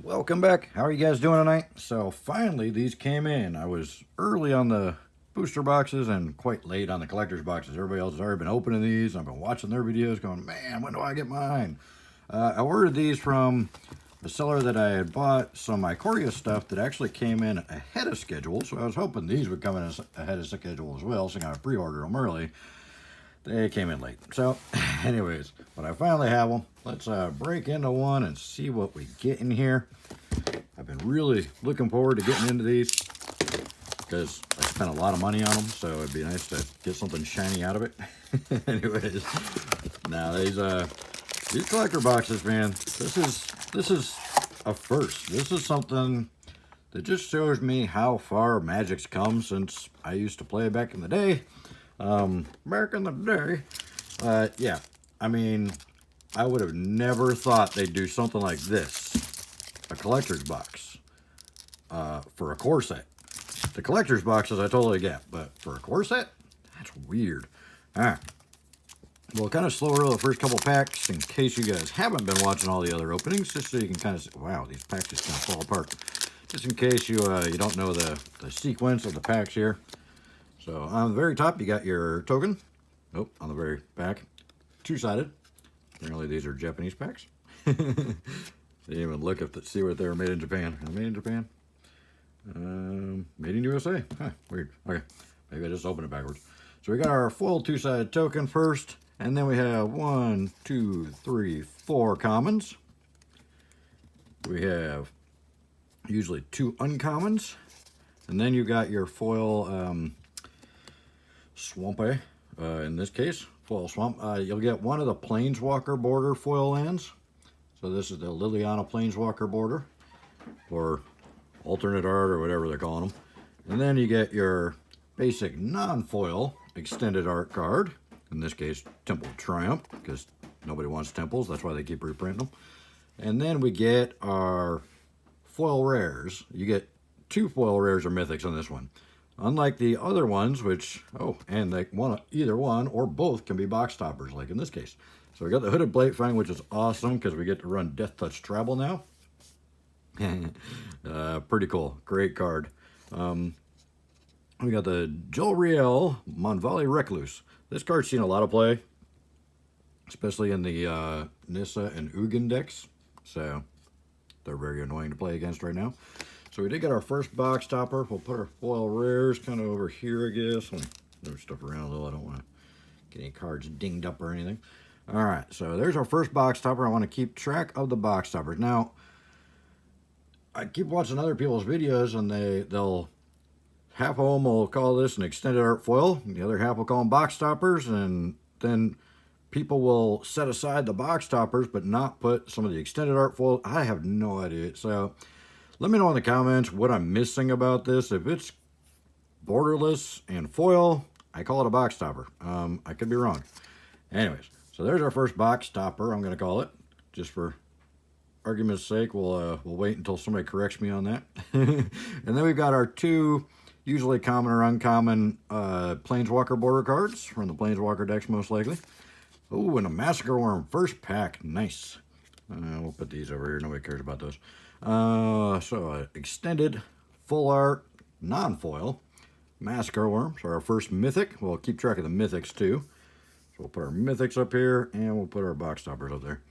Welcome back. How are you guys doing tonight? So finally these came in. I was early on the booster boxes and quite late on the collector's boxes. Everybody else has already been opening these. I've been watching their videos going, man, when do I get mine? I ordered these from a seller that I had bought some Ikoria stuff that actually came in ahead of schedule. So I was hoping these would come in ahead of schedule as well, so I pre-ordered them early. They came in late. So anyways, but I finally have them. Let's break into one and see what we get in here. I've been really looking forward to getting into these because I spent a lot of money on them, so it'd be nice to get something shiny out of it. Anyways, now these collector boxes, man, this is a first. This is something that just shows me how far Magic's come since I used to play back in the day. Yeah, I mean, I would have never thought they'd do something like this, a collector's box, for a core set. The collector's boxes I totally get, but for a core set, that's weird. All right, we'll kind of slow roll the first couple packs in case you guys haven't been watching all the other openings, just so you can kind of see, wow, these packs just kind of fall apart. Just in case you you don't know the sequence of the packs here. So on the very top, you got your token. Oh, on the very back, two-sided. Apparently these are Japanese packs. They didn't even look at see what they were made in Japan. Made in Japan? Made in USA. Huh, weird. Okay, maybe I just opened it backwards. So we got our full two-sided token first, and then we have 1, 2, 3, 4 commons. We have usually 2 uncommons, and then you got your foil Swampy, in this case, foil swamp. You'll get one of the Planeswalker border foil lands. So this is the Liliana Planeswalker border, or alternate art, or whatever they're calling them. And then you get your basic non-foil extended art card. In this case, Temple Triumph, because nobody wants temples. That's why they keep reprinting them. And then we get our foil rares. You get 2 foil rares or mythics on this one. Unlike the other ones, which, and they want either one or both can be box toppers, like in this case. So we got the Hooded Blatefang, which is awesome because we get to run Death Touch Travel now. Pretty cool. Great card. We got the Jolriel Monvali Recluse. This card's seen a lot of play, especially in the Nissa and Ugin decks. So they're very annoying to play against right now. So we did get our first box topper. We'll put our foil rares kind of over here, I guess. I'll move stuff around a little. I don't want to get any cards dinged up or anything. All right, so there's our first box topper. I want to keep track of the box toppers. Now, I keep watching other people's videos, and they'll half of them will call this an extended art foil, and the other half will call them box toppers, and then people will set aside the box toppers but not put some of the extended art foil. I have no idea. So let me know in the comments what I'm missing about this. If it's borderless and foil, I call it a box topper. I could be wrong. Anyways, so there's our first box topper, I'm going to call it. Just for argument's sake, we'll wait until somebody corrects me on that. And then we've got our 2 usually common or uncommon Planeswalker border cards from the Planeswalker decks, most likely. Oh, and a Massacre Worm first pack. Nice. We'll put these over here. Nobody cares about those. So extended, full art, non-foil, Massacre Worm. So our first mythic. We'll keep track of the mythics too. So we'll put our mythics up here, and we'll put our box toppers up there.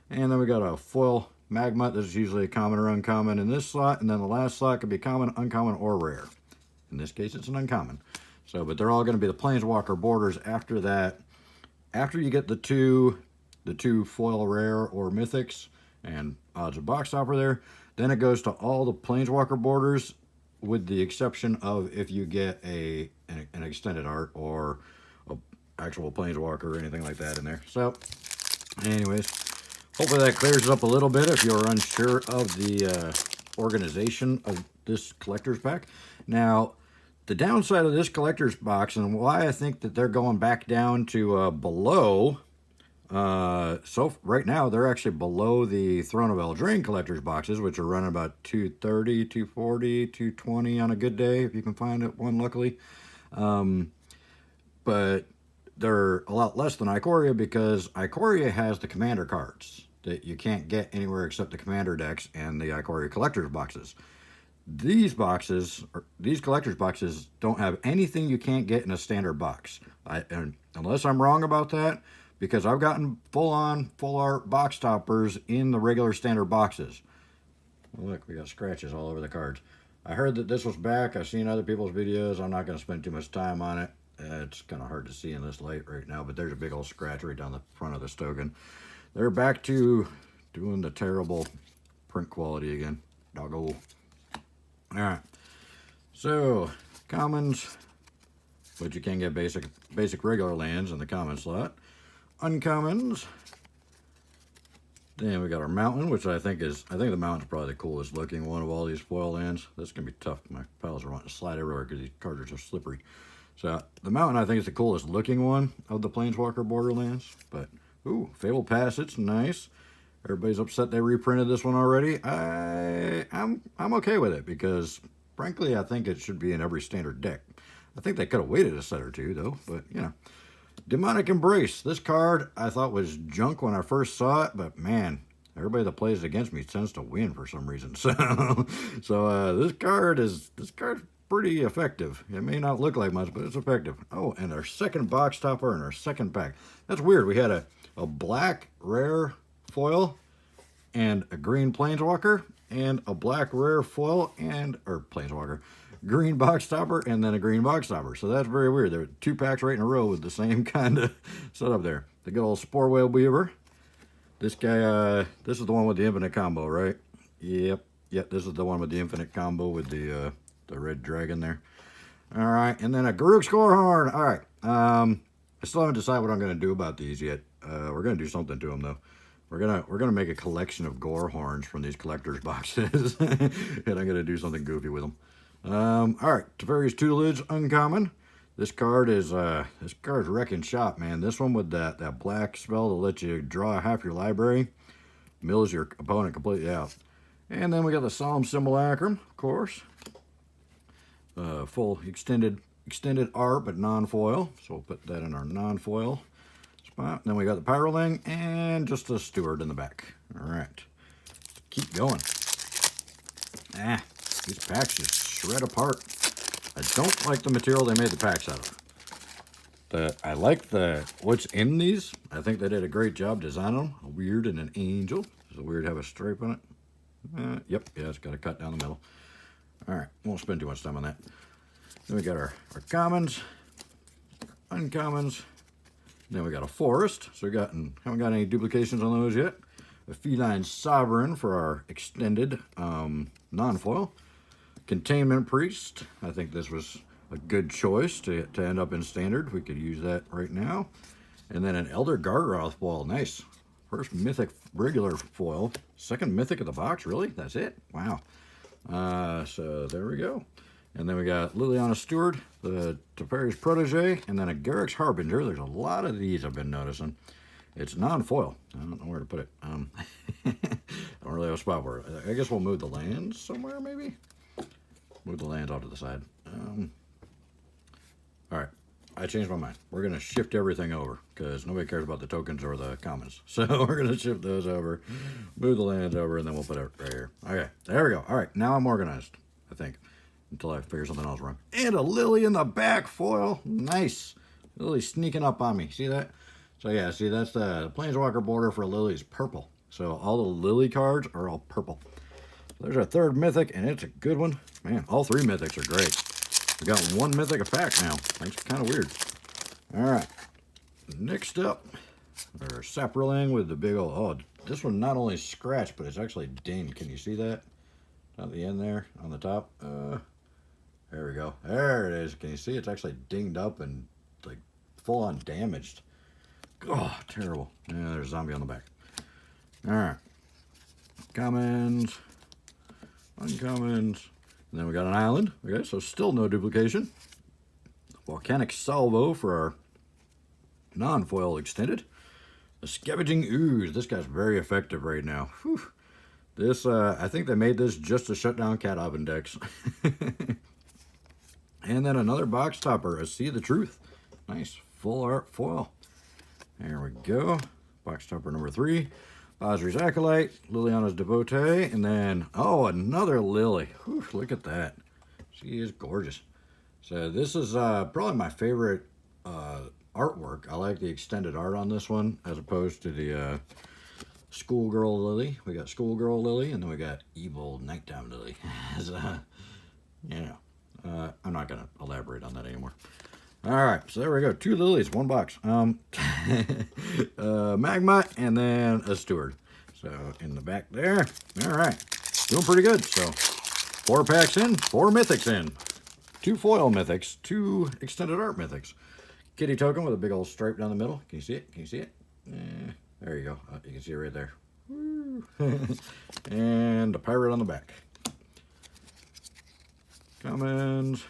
And then we got a foil Magma. This is usually a common or uncommon in this slot, and then the last slot could be common, uncommon, or rare. In this case, it's an uncommon. So, but they're all going to be the Planeswalker borders after that. After you get the two foil rare or mythics and odds of box topper there, then it goes to all the Planeswalker borders, with the exception of if you get an extended art or an actual Planeswalker or anything like that in there. So anyways, hopefully that clears it up a little bit if you're unsure of the organization of this collector's pack. Now, the downside of this collector's box, and why I think that they're going back down to below, so right now they're actually below the Throne of Eldraine collector's boxes, which are running about 230, 240, 220 on a good day, if you can find it one, luckily. But they're a lot less than Ikoria because Ikoria has the commander cards. that you can't get anywhere except the Commander decks and the Ikoria Collectors boxes. These boxes, these collector's boxes, don't have anything you can't get in a standard box. And unless I'm wrong about that, because I've gotten full art box toppers in the regular standard boxes. Look, we got scratches all over the cards. I heard that this was back. I've seen other people's videos. I'm not going to spend too much time on it. It's kind of hard to see in this light right now, but there's a big old scratch right down the front of this token. They're back to doing the terrible print quality again. Doggo. Alright. So, commons, but you can get basic regular lands in the common slot. Uncommons. Then we got our mountain, which I think the mountain's probably the coolest looking one of all these foil lands. This is going to be tough. My pals are wanting to slide everywhere because these cards are so slippery. So, the mountain I think is the coolest looking one of the Planeswalker Borderlands. But, ooh, Fabled Passage, nice. Everybody's upset they reprinted this one already. I'm okay with it because, frankly, I think it should be in every standard deck. I think they could have waited a set or two, though, but, you know. Demonic Embrace. This card I thought was junk when I first saw it, but, man, everybody that plays against me tends to win for some reason. So this card's pretty effective. It may not look like much, but it's effective. Oh, and our second box topper and our second pack. That's weird. We had a black rare foil and a green Planeswalker and a black rare foil or Planeswalker, green box topper and then a green box topper. So that's very weird. There are 2 packs right in a row with the same kind of setup there. The good old Spore Whale Beaver. This guy, this is the one with the infinite combo, right? Yep, this is the one with the infinite combo with the red dragon there. All right, and then a Garruk Scorehorn. All right, I still haven't decided what I'm going to do about these yet. We're going to do something to them, though. We're gonna make a collection of gore horns from these collector's boxes, and I'm gonna do something goofy with them. All right, Teferi's Tutelage, uncommon. This card is wrecking shop, man. This one with that black spell to let you draw half your library, mills your opponent completely out. And then we got the Solemn Simulacrum, of course. Full extended art, but non-foil. So we'll put that in our non-foil spot. Then we got the Pyroling and just a Steward in the back. All right, keep going. These packs just shred apart. I don't like the material they made the packs out of. I like what's in these. I think they did a great job designing them. A weird and an angel. Does a weird have a stripe on it? Yep, yeah, it's got a cut down the middle. All right, won't spend too much time on that. Then we got our commons, uncommons. Then we got a forest. So we haven't got any duplications on those yet. A Feline Sovereign for our extended non-foil. Containment Priest. I think this was a good choice to end up in standard. We could use that right now. And then an Elder Gargoth foil. Nice. First Mythic regular foil. Second Mythic of the box. Really? That's it? Wow. So there we go. And then we got Liliana Steward, the Teferi's Protege, and then a Garruk's Harbinger. There's a lot of these I've been noticing. It's non-foil. I don't know where to put it. I don't really have a spot for it. I guess we'll move the lands somewhere, maybe? Move the lands off to the side. All right. I changed my mind. We're going to shift everything over because nobody cares about the tokens or the commons. So we're going to shift those over, move the lands over, and then we'll put it right here. Okay. There we go. All right. Now I'm organized, I think. Until I figure something else wrong. And a Lily in the back foil. Nice. Lily sneaking up on me. See that? So yeah, see that's the Planeswalker border for Lily is purple. So all the Lily cards are all purple. So there's our third Mythic, and it's a good one. Man, all 3 Mythics are great. We got 1 Mythic a pack now. That's kind of weird. All right. Next up, our Saproling with the big old, oh, this one not only scratched, but it's actually dinged. Can you see that? At the end there, on the top. There we go. There it is. Can you see? It's actually dinged up and like full on damaged. Oh, terrible. Yeah, there's a zombie on the back. All right. Commons. Uncommons. And then we got an island. Okay, so still no duplication. Volcanic Salvo for our non-foil extended. The Scavenging Ooze. This guy's very effective right now. Whew. This, I think they made this just to shut down cat oven decks. And then another box topper, a Sea of the Truth. Nice, full art foil. There we go. Box topper number 3. Osri's Acolyte, Liliana's Devotee, and then, oh, another Lily. Whew, look at that. She is gorgeous. So this is probably my favorite artwork. I like the extended art on this one as opposed to the Schoolgirl Lily. We got Schoolgirl Lily, and then we got Evil Nighttime Lily. So, I'm not going to elaborate on that anymore. All right, so there we go. 2 lilies, 1 box. Magma, and then a steward. So in the back there. All right, doing pretty good. So 4 packs in, 4 mythics in. 2 foil mythics, 2 extended art mythics. Kitty token with a big old stripe down the middle. Can you see it? Can you see it? There you go. You can see it right there. And a pirate on the back. Commons.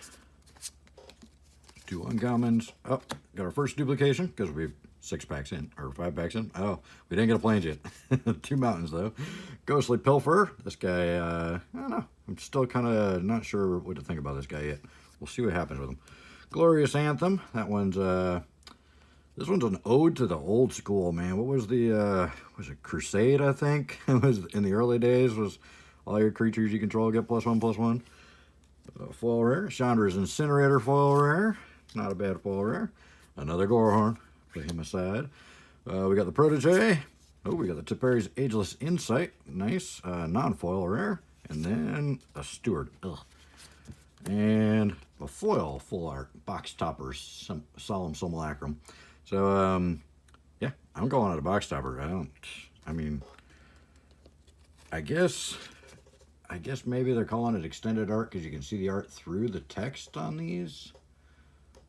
2 uncommons. Oh, got our first duplication because we've 6 packs in, or 5 packs in. Oh, we didn't get a plains yet. 2 mountains though. Ghostly Pilfer. This guy, I don't know. I'm still kind of not sure what to think about this guy yet. We'll see what happens with him. Glorious Anthem. That one's this one's an ode to the old school, man. What was the was it Crusade? I think it was in the early days. Was all your creatures you control get +1/+1. Foil rare. Chandra's Incinerator foil rare. Not a bad foil rare. Another Gorehorn. Put him aside. We got the Protege. Oh, we got the Teperi's Ageless Insight. Nice. Non-foil rare. And then a Steward. Ugh. And a foil full art. Box Toppers. Solemn Simulacrum. So, yeah, I'm calling it a box topper. I guess maybe they're calling it extended art because you can see the art through the text on these.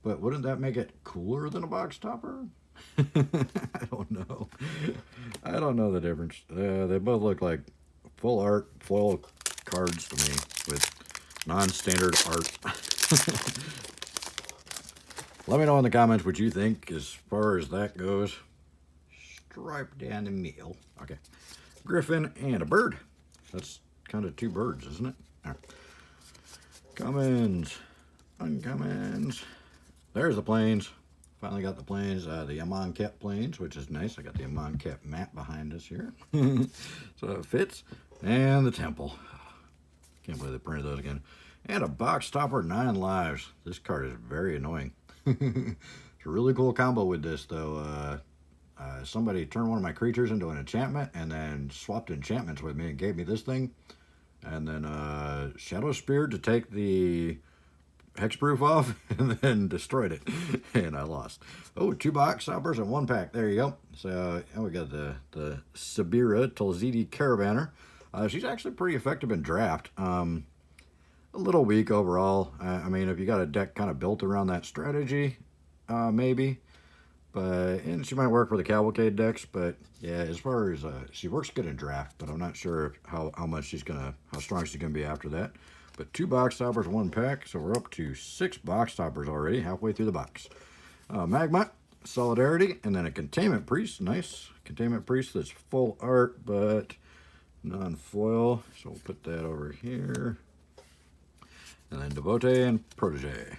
But wouldn't that make it cooler than a box topper? I don't know. I don't know the difference. They both look like full art foil cards to me with non-standard art. Let me know in the comments what you think as far as that goes. Stripe down the middle. Okay. Griffin and a bird. That's kind of 2 birds, isn't it? All right. Commons. Uncommons. There's the plains. Finally got the plains. The Amon Cap plains, which is nice. I got the Amon Cap map behind us here. So it fits. And the temple. Can't believe they printed those again. And a box topper, 9 lives. This card is very annoying. It's a really cool combo with this, though. Somebody turned one of my creatures into an enchantment and then swapped enchantments with me and gave me this thing. And then Shadow Spear to take the hexproof off and then destroyed it. And I lost. Oh, 2 box toppers and 1 pack. There you go. So we got the Sabira Tulzidi Caravaner. She's actually pretty effective in draft. A little weak overall. I mean, if you got a deck kind of built around that strategy, maybe. And she might work for the Cavalcade decks, but yeah, as far as she works good in draft, but I'm not sure how strong she's gonna be after that. But 2 box toppers, 1 pack, so we're up to 6 box toppers already, halfway through the box. Magma, Solidarity, and then a Containment Priest. Nice Containment Priest that's full art, but non-foil. So we'll put that over here. And then Devotee and Protege.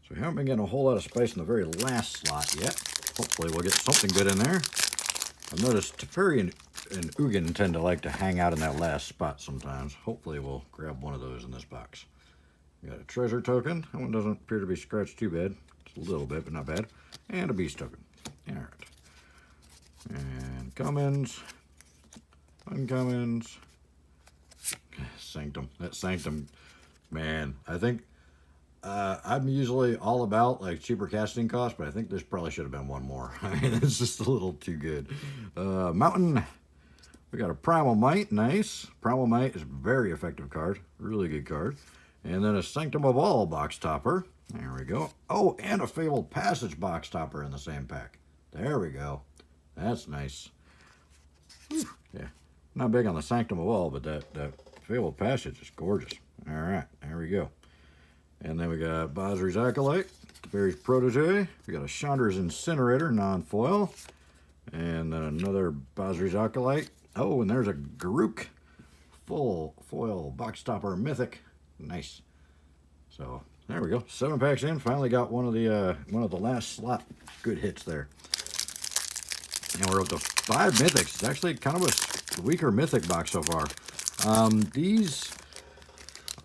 So we haven't been getting a whole lot of space in the very last slot yet. Hopefully we'll get something good in there. I've noticed Teferi and Ugin tend to like to hang out in that last spot sometimes. Hopefully we'll grab one of those in this box. We got a treasure token. That one doesn't appear to be scratched too bad. It's a little bit, but not bad. And a beast token. All right. And commons. Uncommons. Sanctum. That Sanctum, man, I think I'm usually all about like cheaper casting costs, but I think this probably should have been 1 more. I mean, it's just a little too good. Mountain. We got a Primal Might. Nice. Primal Might is a very effective card. Really good card. And then a Sanctum of All box topper. There we go. Oh, and a Fabled Passage box topper in the same pack. There we go. That's nice. Whew. Yeah. Not big on the Sanctum of All, but that Fabled Passage is gorgeous. All right. There we go. And then we got Basri's Acolyte, Teferi's Protege. We got a Chandra's Incinerator, non-foil. And then another Basri's Acolyte. Oh, and there's a Garuk full foil box topper mythic. Nice. So there we go. 7 packs in. Finally got one of the last slot good hits there. And we're up to 5 mythics. It's actually kind of a weaker Mythic box so far. These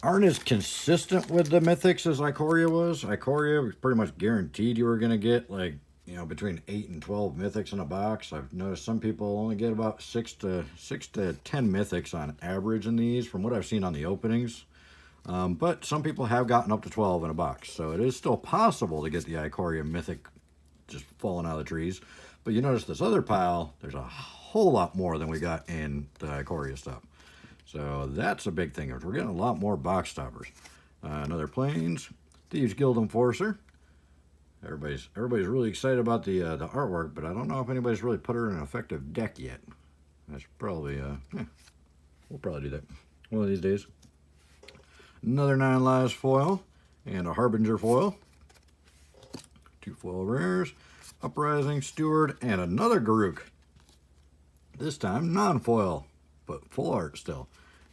aren't as consistent with the Mythics as Ikoria was. Ikoria was pretty much guaranteed you were going to get, like, you know, between 8 and 12 Mythics in a box. I've noticed some people only get about 6 to 10 Mythics on average in these from what I've seen on the openings. But some people have gotten up to 12 in a box. So it is still possible to get the Ikoria Mythic just falling out of the trees. But you notice this other pile, there's a whole lot more than we got in the Ikoria stuff. So that's a big thing. We're getting a lot more box toppers. Another Plains, Thieves Guild Enforcer. Everybody's really excited about the artwork, but I don't know if anybody's really put her in an effective deck yet. That's probably we'll probably do that one of these days. Another 9 Lives foil and a Harbinger foil. 2 foil rares, Uprising, Steward, and another Garruk. This time non-foil, but full art still.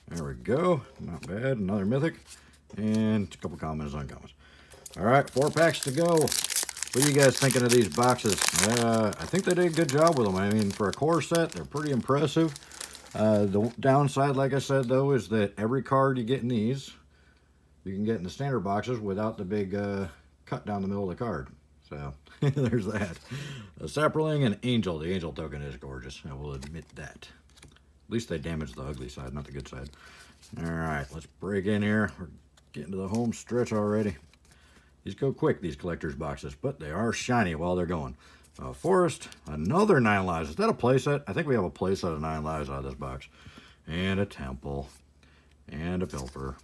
There we go. Not bad. Another Mythic. And a couple commons, uncommons. Alright, 4 packs to go. What are you guys thinking of these boxes? I think they did a good job with them. I mean, for a core set, they're pretty impressive. The downside, like I said, though, is that every card you get in these, you can get in the standard boxes without the big cut down the middle of the card. So, there's that. A Sapperling and Angel. The Angel token is gorgeous. I will admit that. At least they damaged the ugly side, not the good side. Alright, let's break in here. We're getting to the home stretch already. These go quick, these collector's boxes, but they are shiny while they're going. Forest, another 9 Lives. Is that a playset? I think we have a playset of 9 Lives out of this box. And a Temple. And a Pilfer.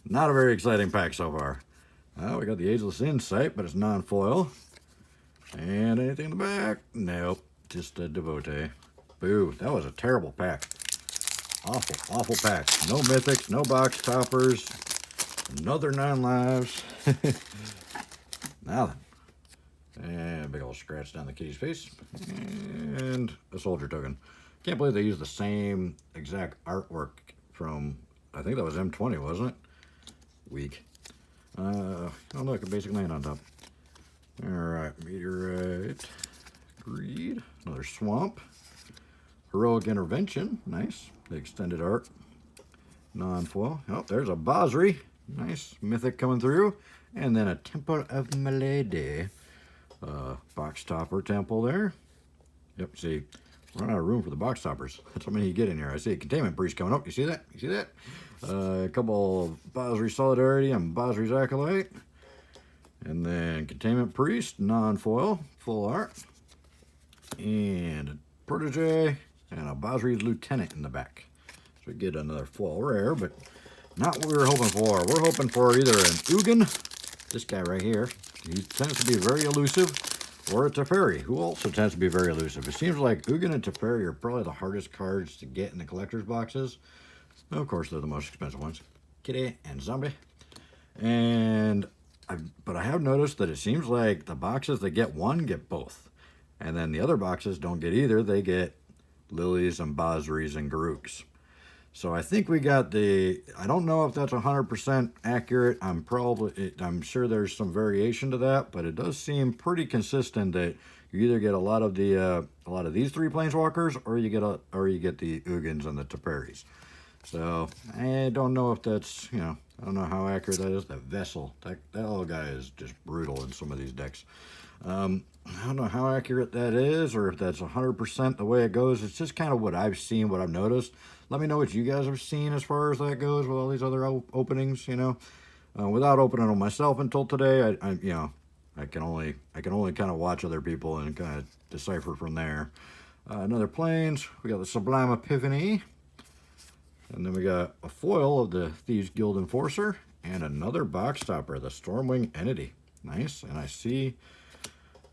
Not a very exciting pack so far. We got the Ageless Insight, but it's non-foil. And anything in the back? Nope. Just a Devotee. Boo. That was a terrible pack. Awful, awful pack. No Mythics, no box toppers. Another 9 Lives. Now then. And a big old scratch down the kitty's face. And a Soldier token. Can't believe they used the same exact artwork from, I think that was M20, wasn't it? Weak. Oh look, a basic land on top. Alright, Meteorite. Greed. Another Swamp. Heroic Intervention. Nice. The extended art. Non-foil. Oh, there's a Basri. Nice. Mythic coming through. And then a Temple of Milady. Box topper temple there. Yep, see, run out of room for the box toppers. That's how many you get in here. I see a Containment Priest coming up. You see that? You see that? A couple of Basri Solidarity and Basri's Acolyte. And then Containment Priest, non-foil, full art. And a Protege and a Basri's Lieutenant in the back. So we get another foil rare, but not what we were hoping for. We're hoping for either an Ugin, this guy right here. He tends to be very elusive, or a Teferi, who also tends to be very elusive. It seems like Ugin and Teferi are probably the hardest cards to get in the collector's boxes. Of course, they're the most expensive ones. Kitty and Zombie. But I have noticed that it seems like the boxes that get one get both. And then the other boxes don't get either. They get Lilies and Basris and Garruks. So I think we got I don't know if that's 100% accurate. I'm sure there's some variation to that, but it does seem pretty consistent that you either get a lot of these 3 planeswalkers, or you get the Ugins and the Teperis. So I don't know if that's, I don't know how accurate that is. The Vessel, that little guy is just brutal in some of these decks. I don't know how accurate that is, or if that's 100% the way it goes. It's just kind of what I've seen, what I've noticed. Let me know what you guys have seen as far as that goes with all these other openings. Without opening them myself until today, I can only kind of watch other people and kind of decipher from there. Another Plains. We got the Sublime Epiphany. And then we got a foil of the Thieves Guild Enforcer. And another box topper, the Stormwing Entity. Nice. And I see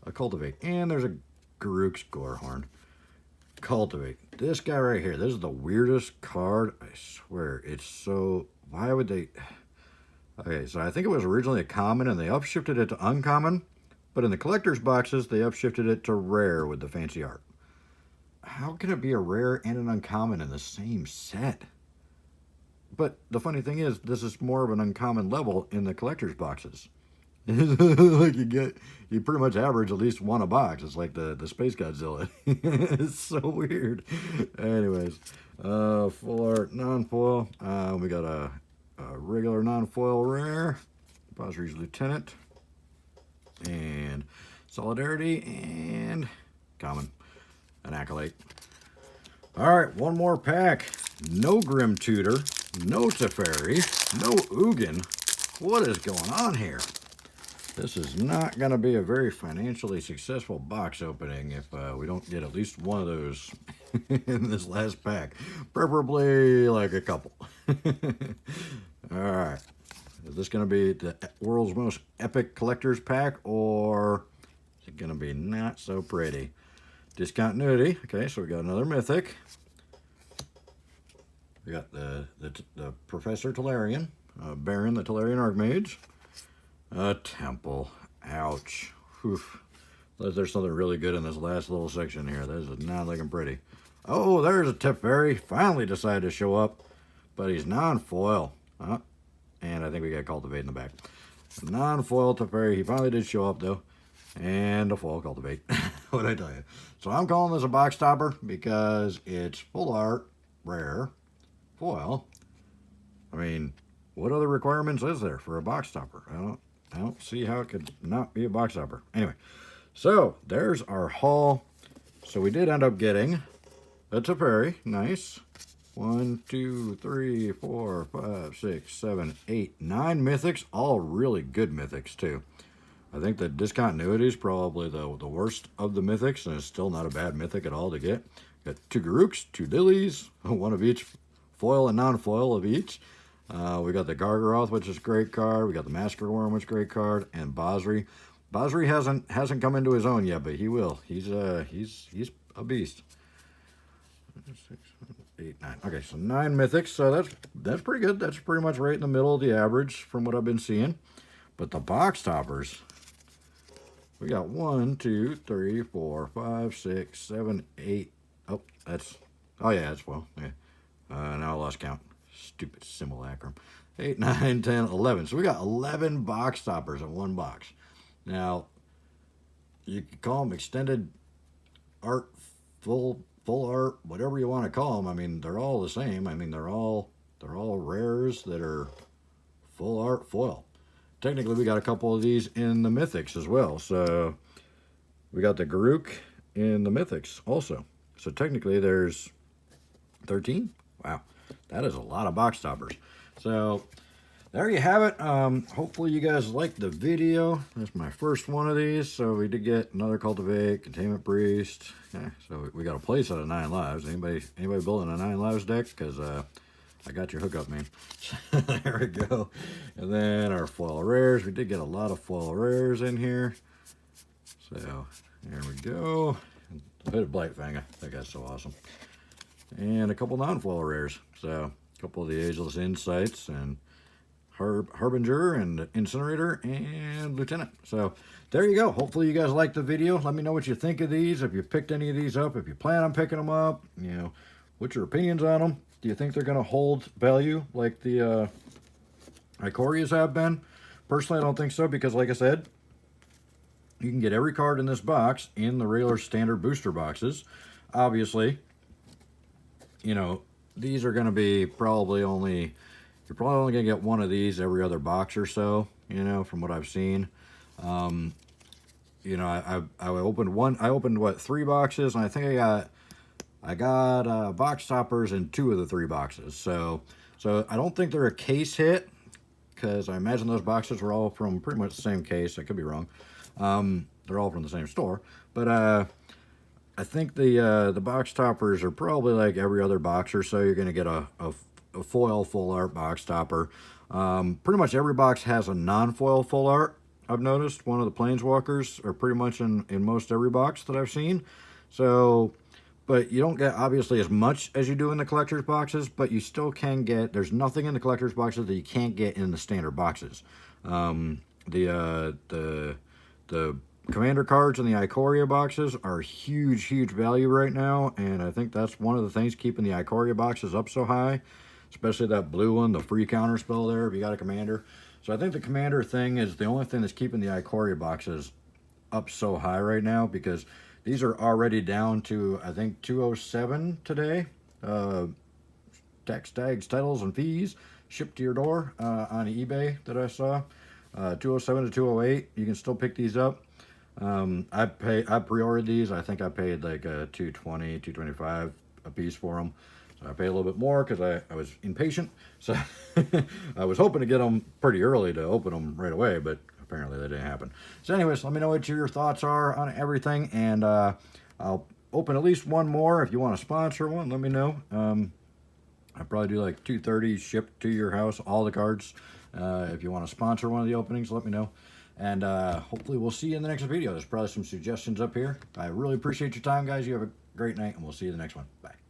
a Cultivate. And there's a Garruk's Gorehorn. Cultivate. This guy right here. This is the weirdest card. I swear. It's so... Why would they... Okay, so I think it was originally a common and they upshifted it to uncommon. But in the collector's boxes, they upshifted it to rare with the fancy art. How can it be a rare and an uncommon in the same set? But the funny thing is, this is more of an uncommon level in the collector's boxes. Like you pretty much average at least one a box. It's like the Space Godzilla. It's so weird. Anyways, full art non-foil. We got a regular non-foil rare, Bosri's Lieutenant, and Solidarity, and common, an Acolyte. All right, one more pack. No Grim Tutor, no Teferi, no Ugin. What is going on here? This is not going to be a very financially successful box opening if we don't get at least one of those in this last pack. Preferably like a couple. All right. Is this going to be the world's most epic collector's pack, or is it going to be not so pretty? Discontinuity. Okay, so we got another Mythic. We got the Professor Tolarian, Baron the Tolarian Archmage. A Temple. Ouch. Oof. There's something really good in this last little section here. This is not looking pretty. Oh, there's a Teferi. Finally decided to show up, but he's non-foil. And I think we got Cultivate in the back. Non-foil Teferi. He finally did show up, though. And a foil Cultivate. What'd I tell you? So I'm calling this a box topper because it's full art, rare, foil. I mean, what other requirements is there for a box topper? I don't see how it could not be a box topper. Anyway, so there's our haul. So we did end up getting a Teferi. Nice. 1, 2, 3, 4, 5, 6, 7, 8, 9 Mythics. All really good Mythics, too. I think the Discontinuity is probably the worst of the Mythics, and it's still not a bad Mythic at all to get. Got 2 Garuks, 2 Lilies, one of each, foil and non-foil of each. We got the Gargaroth, which is a great card. We got the Massacre Worm, which is a great card, and Bosri. Bosri hasn't come into his own yet, but he will. He's a beast. 6, 7, 8, 9. Okay, so 9 Mythics. So that's pretty good. That's pretty much right in the middle of the average from what I've been seeing. But the box toppers, we got 1, 2, 3, 4, 5, 6, 7, 8. Oh, yeah, that's well. Yeah. Now I lost count. Stupid simulacrum. 8, 9, 10, 11. So we got 11 box toppers in one box. Now, you can call them extended art, full art, whatever you want to call them. I mean, they're all the same. I mean, they're all rares that are full art foil. Technically, we got a couple of these in the Mythics as well. So we got the Garuk in the Mythics also. So technically, there's 13. Wow. That is a lot of box toppers. So there you have it. Hopefully you guys liked the video. That's my first one of these. So we did get another Cultivate, Containment Priest. Yeah, so we got a place out of 9 lives. Anybody building a 9 lives deck? Because I got your hookup, man. There we go. And then our foil rares. We did get a lot of foil rares in here. So there we go. A bit of Blightfang. That guy's so awesome. And a couple non-foil rares. So a couple of the Ageless Insights and Harbinger and Incinerator and Lieutenant. So there you go. Hopefully you guys liked the video. Let me know what you think of these. If you picked any of these up, if you plan on picking them up, you know, what's your opinions on them? Do you think they're going to hold value like the Icorias have been? Personally, I don't think so because, like I said, you can get every card in this box in the regular standard booster boxes. Obviously, you know, these are going to be probably only, you're probably only going to get one of these every other box or so, you know, from what I've seen. You know, I opened what, 3 boxes, and I think I got box toppers in 2 of the 3 boxes. So I don't think they're a case hit, because I imagine those boxes were all from pretty much the same case. I could be wrong. They're all from the same store, but I think the box toppers are probably like every other box or so. You're going to get a foil full art box topper. Pretty much every box has a non-foil full art. I've noticed one of the Planeswalkers are pretty much in most every box that I've seen. So, but you don't get obviously as much as you do in the collector's boxes, but you still can get, there's nothing in the collector's boxes that you can't get in the standard boxes. The Commander cards in the Ikoria boxes are huge value right now, and I think that's one of the things keeping the Ikoria boxes up so high, especially that blue one, the free counter spell there if you got a Commander. So I think the Commander thing is the only thing that's keeping the Ikoria boxes up so high right now, because these are already down to, I think, 207 today. Tax, tags, titles, and fees shipped to your door on eBay that I saw. 207 to 208. You can still pick these up. I pre-ordered these. I think I paid like 220, 225 a piece for them. So I paid a little bit more because I was impatient. So I was hoping to get them pretty early to open them right away, but apparently that didn't happen. So anyways, let me know what your thoughts are on everything, and I'll open at least one more. If you want to sponsor one, let me know. I'll probably do like 230 shipped to your house, all the cards. If you want to sponsor one of the openings, let me know. And hopefully we'll see you in the next video. There's probably some suggestions up here. I really appreciate your time, guys. You have a great night, and we'll see you in the next one. Bye.